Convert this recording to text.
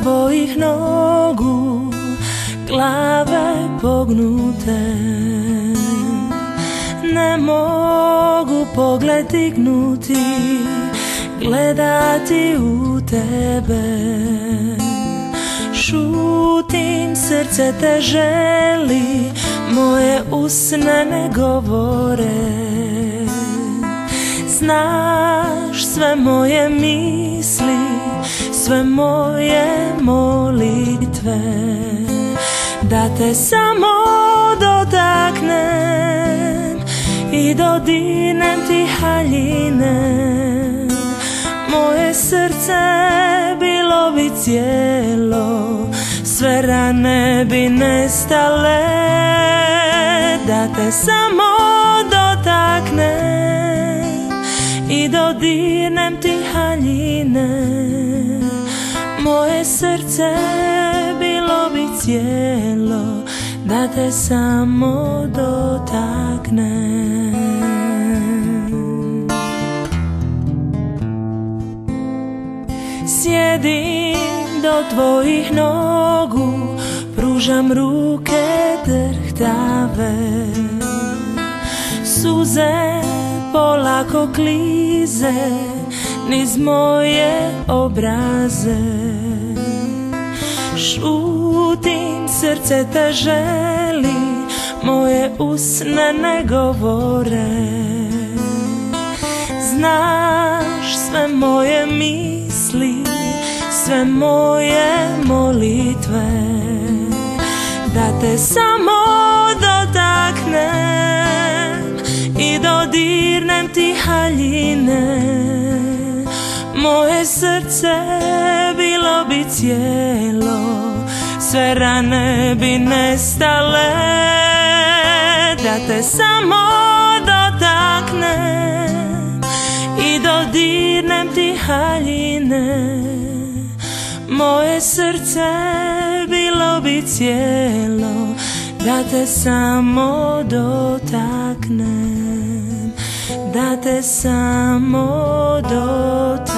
tvojih nogu, glave pognute. Ne mogu pogled dignuti, gledati u tebe. Šutim, srce te želi, moje usne ne govore. Znaš sve moje misli, sve moje molitve, da te samo dotaknem i dodirnem ti haljine. Moje srce bilo bi cijelo, sve rane bi nestale, da te samo dotaknem i dodirnem ti haljine. Moje srce bilo bi cijelo, da te samo dotaknem. Sjedim do tvojih nogu, pružam ruke drhtave. Suze polako klize niz moje obraze. Šutim, srce te želi, moje usne ne govore. Znaš sve moje misli, sve moje molitve, da te samo dotaknem i dodirnem ti haljine. Moje srce bilo bi cijelo, sve rane bi nestale, da te samo dotaknem i dodirnem ti haljine. Moje srce bilo bi cijelo, da te samo dotaknem, da te samo dotaknem.